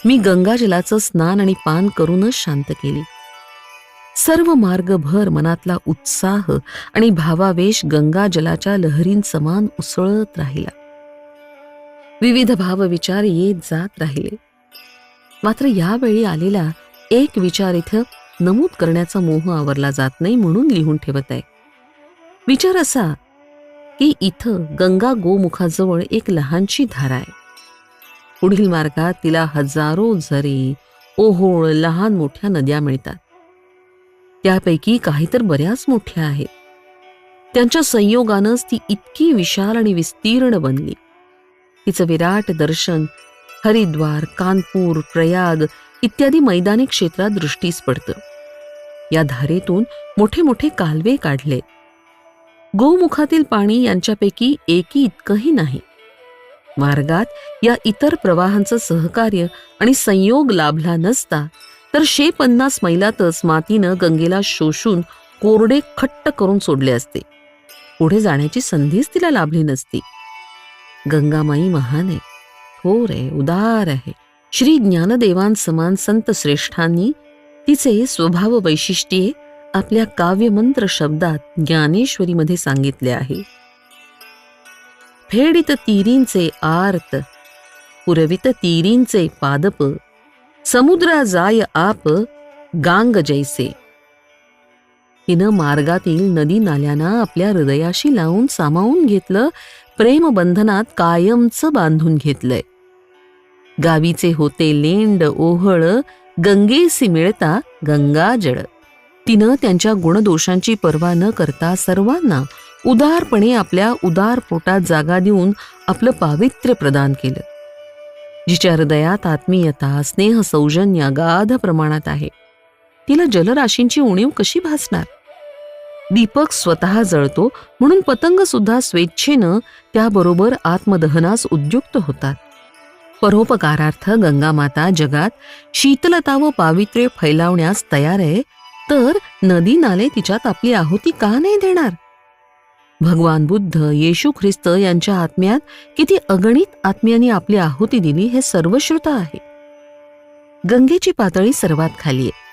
मी गंगाजलाचं स्नान आणि पान करूनच शांत केली. सर्व मार्गभर मनातला उत्साह आणि भावावेश गंगाजलाच्या लहरींसमान उसळत राहिला. विविध भावविचार येत जात राहिले. मात्र यावेळी आलेला एक विचार इथं नमूद करण्याचा मोह आवरला जात नाही म्हणून लिहून ठेवत आहे. विचार असा की इथं गंगा गोमुखाजवळ एक लहानशी धारा आहे. पुढील मार्गात तिला हजारो झरे, ओहोळ, लहान मोठ्या नद्या मिळतात. त्यापैकी काही तर बऱ्याच मोठ्या आहेत. त्यांच्या संयोगानंच ती इतकी विशाल आणि विस्तीर्ण बनली. तिचं विराट दर्शन हरिद्वार, कानपूर, प्रयाग इत्यादी मैदानी क्षेत्रात दृष्टीस पडतं. या धारेतून मोठे मोठे कालवे काढले. गोमुखातील पाणी यांच्यापैकी एकी इतकंही नाही. मार्गात या इतर प्रवाहांचं सहकार्य आणि संयोग लाभला नसता तर 150 मैलातच मातीनं गंगेला शोषून कोरडे खट्ट करून सोडले असते. पुढे जाण्याची संधीच तिला लाभली नसती. गंगामाई महान आहे, थोर आहे, उदार आहे. श्री ज्ञानदेवांसमान संत श्रेष्ठांनी तिचे स्वभाव वैशिष्ट्ये आपल्या काव्यमंत्र शब्दात ज्ञानेश्वरीमध्ये सांगितले आहे. फेडित तीरींचे आर्त, पुरवित तीरींचे पादप, समुद्रा जाय आप गांग जैसे. तिनं मार्गातील नदी नाल्यांना आपल्या हृदयाशी लावून सामावून घेतलं, प्रेमबंधनात कायमचं बांधून घेतलंय. गावीचे होते लेंड ओहळ, गंगेसी मिळता गंगाजळ. तिनं त्यांच्या गुणदोषांची पर्वा न करता सर्वांना उदारपणे आपल्या उदार पोटात जागा देऊन आपलं पावित्र्य प्रदान केलं. जिच्या हृदयात आत्मीयता, स्नेह, सौजन्य अगाध प्रमाणात आहे, तिला जलराशींची उणीव कशी भासणार? दीपक स्वतः जळतो म्हणून पतंग सुद्धा स्वेच्छेनं त्याबरोबर आत्मदहनास उद्युक्त होतात. परोपकारार्थ गंगामाता जगात शीतलता व पावित्र्य फैलावण्यास तयार आहे, तर नदी नाले तिच्यात आपली आहुती का नाही देणार? भगवान बुद्ध, येशू ख्रिस्त यांच्या आत्म्यात किती अगणित आत्म्यांनी आपली आहुती दिली हे सर्वश्रुत आहे. गंगेची पातळी सर्वात खाली आहे,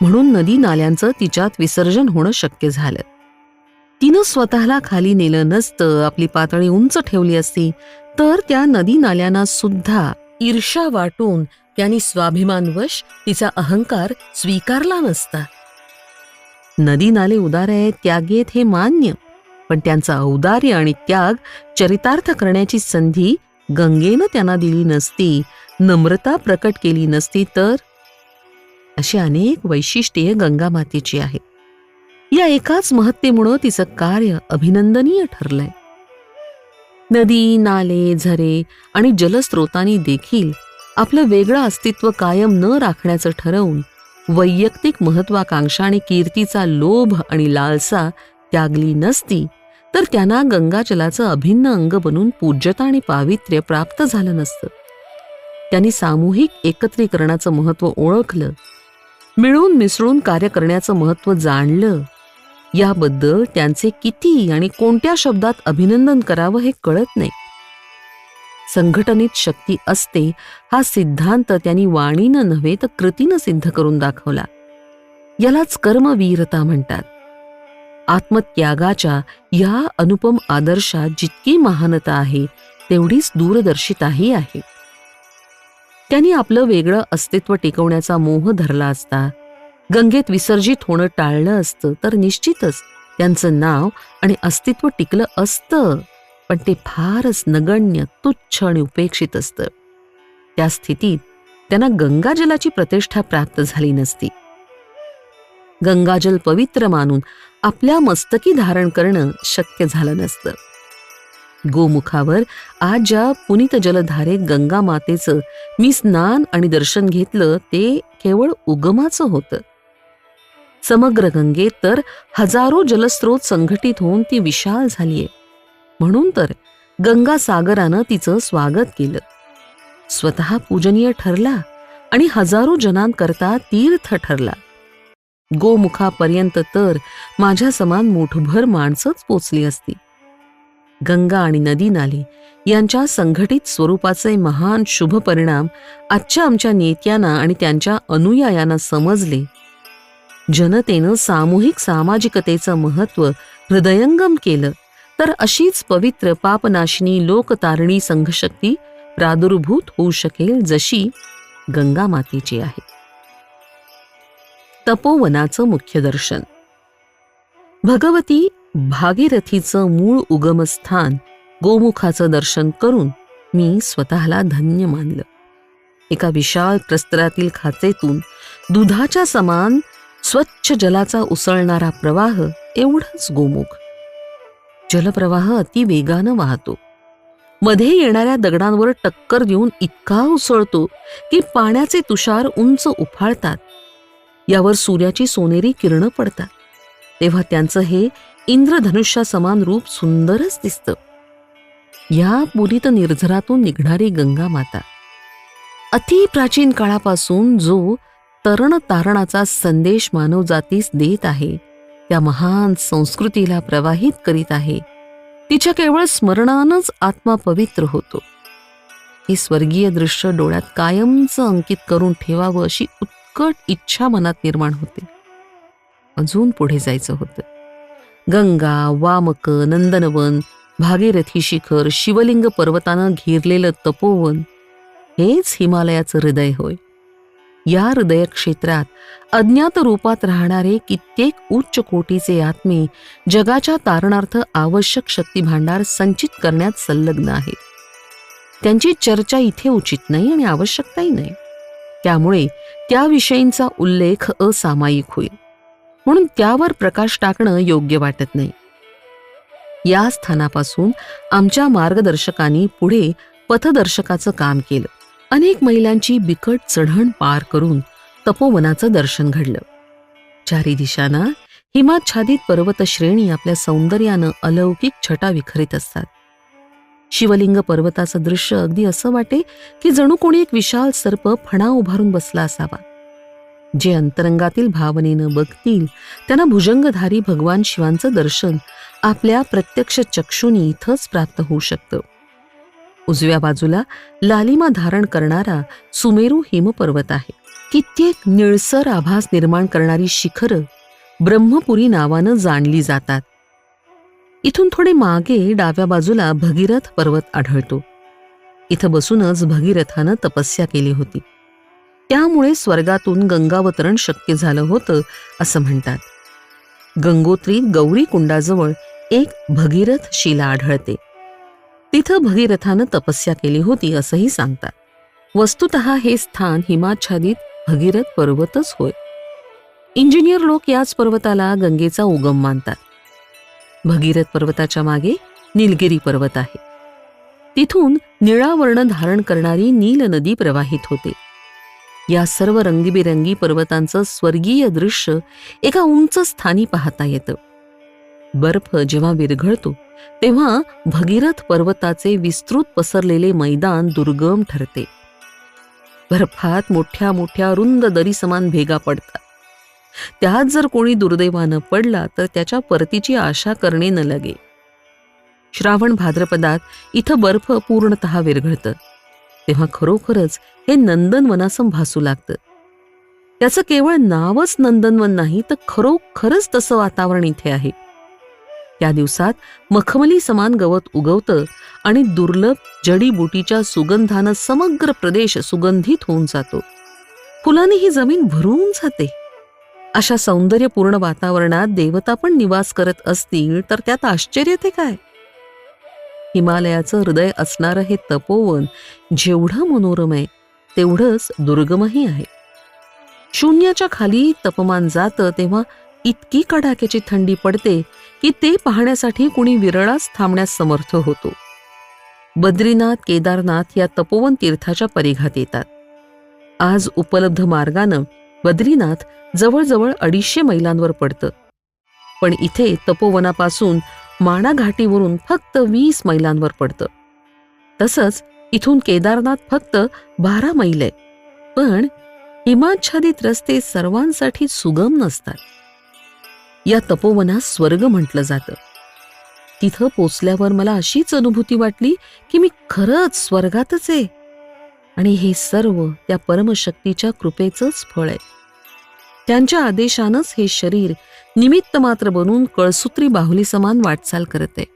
म्हणून नदी नाल्यांचं तिच्यात विसर्जन होणं शक्य झालं. तिनं स्वतःला खाली नेलं नसतं, आपली पातळी उंच ठेवली असती, तर त्या नदी नाल्यांना सुद्धा ईर्ष्या वाटून त्यांनी स्वाभिमानवश तिचा अहंकार स्वीकारला नसता. नदी नाले उदार आहेत, त्यागी आहेत हे मान्य, पण त्यांचा औदार्य आणि त्याग चरितार्थ करण्याची संधी गंगेनं त्यांना दिली नसती, नम्रता प्रकट केली नसती तर. अशी अनेक वैशिष्ट्ये गंगा मातेची आहेत. या एकाच महत्तेमुळं तिचं कार्य अभिनंदनीय ठरलंय. नदी, नाले, झरे आणि जलस्रोतांनी देखील आपलं वेगळं अस्तित्व कायम न राखण्याचं ठरवून वैयक्तिक महत्वाकांक्षा आणि कीर्तीचा लोभ आणि लालसा त्यागली नसती, तर त्यांना गंगाजलाचं अभिन्न अंग बनून पूज्यता आणि पावित्र्य प्राप्त झालं नसतं. त्यांनी सामूहिक एकत्रीकरणाचं महत्त्व ओळखलं, मिळून मिसळून कार्य करण्याचं महत्त्व जाणलं. याबद्दल त्यांचे किती आणि कोणत्या शब्दात अभिनंदन करावं हे कळत नाही. संघटनेत शक्ती असते हा सिद्धांत त्यांनी वाणीनं नव्हे तर कृतीनं सिद्ध करून दाखवला. यालाच कर्मवीरता म्हणतात. आत्मत्यागाच्या या अनुपम आदर्शात जितकी महानता आहे तेवढीच दूरदर्शिताही आहे. त्यांनी आपलं वेगळं अस्तित्व टिकवण्याचा मोह धरला असता, गंगेत विसर्जित होणं टाळलं असतं, तर निश्चितच त्यांचं नाव आणि अस्तित्व टिकलं असतं, पण ते फारच नगण्य, तुच्छ आणि उपेक्षित असतं. त्या स्थितीत त्यांना गंगाजलाची प्रतिष्ठा प्राप्त झाली नसती. गंगाजल पवित्र मानून आपल्या मस्तकी धारण करणं शक्य झालं नसतं. गोमुखावर आज ज्या पुनीत जलधारेत गंगा मातेचं मी स्नान आणि दर्शन घेतलं ते केवळ उगमाचं होतं. समग्र गंगेत तर हजारो जलस्रोत संघटित होऊन ती विशाल झालीये. म्हणून तर गंगा सागरानं तिचं स्वागत केलं. स्वतः पूजनीय ठरला आणि हजारो जनांकरता तीर्थ ठरला. गोमुखापर्यंत तर माझ्या समान मुठभर माणसंच पोचली असती. गंगा आणि नदी नाले यांच्या संघटित स्वरूपाचे महान शुभ परिणाम आजच्या आमच्या नेत्यांना आणि त्यांच्या अनुयायांना समजले. जनतेनं सामूहिक सामाजिकतेचं महत्त्व हृदयंगम केलं, तर अशीच पवित्र पापनाशिनी लोकतारिणी संघशक्ती प्रादुर्भूत होऊ शकेल, जशी गंगा मातेची आहे. तपोवनाचं मुख्य दर्शन. भगवती भागीरथीचं मूळ उगमस्थान गोमुखाचं दर्शन करून मी स्वतःला धन्य मानलं. एका विशाल प्रस्तरातील खाचेतून दुधाच्या समान स्वच्छ जलाचा उसळणारा प्रवाह, एवढंच गोमुख. जलप्रवाह अति वेगानं वाहतो. मध्ये येणाऱ्या दगडांवर टक्कर देऊन इतका उसळतो की पाण्याचे तुषार उंच उफाळतात. यावर सूर्याची सोनेरी किरणं पडतात. तेव्हा त्यांचं हे इंद्रधनुष्या समान रूप सुंदरच दिसतं. या पुरित निर्झरातून निघणारी गंगा माता अति प्राचीन काळापासून जो तरण तारणाचा संदेश मानवजातीस देत आहे, त्या महान संस्कृतीला प्रवाहित करीत आहे. तिच्या केवळ स्मरणानंच आत्मा पवित्र होतो. ही स्वर्गीय दृश्य डोळ्यात कायमचं अंकित करून ठेवावं अशी उत्कट इच्छा मनात निर्माण होते. अजून पुढे जायचं होतं. गंगा, वामक, नंदनवन, भागीरथी शिखर, शिवलिंग पर्वतानं घेरलेलं तपोवन हेच हिमालयाचं हृदय होय. या हृदय क्षेत्रात अज्ञात रूपात राहणारे कित्येक उच्च कोटीचे आत्मे जगाच्या तारणार्थ आवश्यक शक्ती भांडार संचित करण्यात संलग्न आहेत. त्यांची चर्चा इथे उचित नाही आणि आवश्यकताही नाही. त्यामुळे त्याविषयींचा उल्लेख असामायिक होईल, म्हणून त्यावर प्रकाश टाकणं योग्य वाटत नाही. या स्थानापासून आमच्या मार्गदर्शकांनी पुढे पथदर्शकाचं काम केलं. अनेक मैलांची बिकट चढण पार करून तपोवनाचं दर्शन घडलं. चारी दिशांना हिमाच्छादित पर्वतश्रेणी आपल्या सौंदर्यानं अलौकिक छटा विखरीत असतात. शिवलिंग पर्वताचं दृश्य अगदी असं वाटे की जणू कोणी एक विशाल सर्प फणा उभारून बसला असावा. जे अंतरंगातील भावनेनं बघतील त्यांना भुजंगधारी भगवान शिवांचं दर्शन आपल्या प्रत्यक्ष चक्षुनी इथंच प्राप्त होऊ शकतं. उजव्या बाजूला लालिमा धारण करणारा सुमेरू हिमपर्वत आहे. कित्येक निळसर आभास निर्माण करणारी शिखरं ब्रह्मपुरी नावानं जाणली जातात. इथून थोडे मागे डाव्या बाजूला भगीरथ पर्वत आढळतो. इथं बसूनच भगीरथानं तपस्या केली होती. त्यामुळे स्वर्गातून गंगावतरण शक्य झालं होतं असं म्हणतात. गंगोत्रीत गौरी कुंडाजवळ एक भगीरथ शिला आढळते. तिथं भगीरथानं तपस्या केली होती असंही सांगतात. वस्तुतः हे स्थान हिमाच्छादित भगीरथ पर्वतच होय. इंजिनियर लोक याच पर्वताला गंगेचा उगम मानतात. भगीरथ पर्वताच्या मागे निलगिरी पर्वत आहे. तिथून निळा वर्ण धारण करणारी नील नदी प्रवाहित होते. या सर्व रंगीबेरंगी पर्वतांचं स्वर्गीय दृश्य एका उंच स्थानी पाहता येतं. बर्फ जेव्हा विरघळतो तेव्हा भगीरथ पर्वताचे विस्तृत पसरलेले मैदान दुर्गम ठरते. बर्फात मोठ्या मोठ्या रुंद दरी समान भेगा पडतात. त्यात जर कोणी दुर्दैवानं पडला तर त्याच्या परतीची आशा करणे न लगे. श्रावण भाद्रपदात इथं बर्फ पूर्णतः विरघळतं. तेव्हा खरोखरच हे नंदनवनासं भासू लागतं. त्याचं केवळ नावच नंदनवन नाही तर खरोखरच तसं वातावरण इथे आहे. त्या दिवसात मखमली समान गवत उगवतं आणि दुर्लभ जडीबुटीच्या सुगंधानं समग्र प्रदेश सुगंधित होऊन जातो. फुलांनी ही जमीन भरून जाते. अशा सौंदर्यपूर्ण वातावरणात देवता पण निवास करत असतील तर त्यात आश्चर्य ते काय. हिमालयाचं हृदय असणारं हे तपोवन जेवढं मनोरम आहे तेवढंच दुर्गमही आहे. शून्याच्या खाली तपमान जातं तेव्हा इतकी कडाक्याची थंडी पडते की ते पाहण्यासाठी कुणी विरळाच थांबण्यास समर्थ होतो. बद्रीनाथ, केदारनाथ या तपोवन तीर्थाच्या परिघात येतात. आज उपलब्ध मार्गानं बद्रीनाथ जवळजवळ 250 मैलांवर पडतं. पण इथे तपोवनापासून माणा घाटीवरून फक्त 20 मैलांवर पडतं. तसंच इथून केदारनाथ फक्त 12 मैल आहे. पण हिमाच्छादित रस्ते सर्वांसाठी सुगम नसतात. या तपोवनास स्वर्ग म्हटलं जातं. तिथं पोचल्यावर मला अशीच अनुभूती वाटली की मी खरंच स्वर्गातच आहे आणि हे सर्व त्या परमशक्तीच्या कृपेचंच फळ आहे. त्यांच्या आदेशानंच हे शरीर निमित्त मात्र बनून कळसूत्री बाहुली समान वाटचाल करत आहे.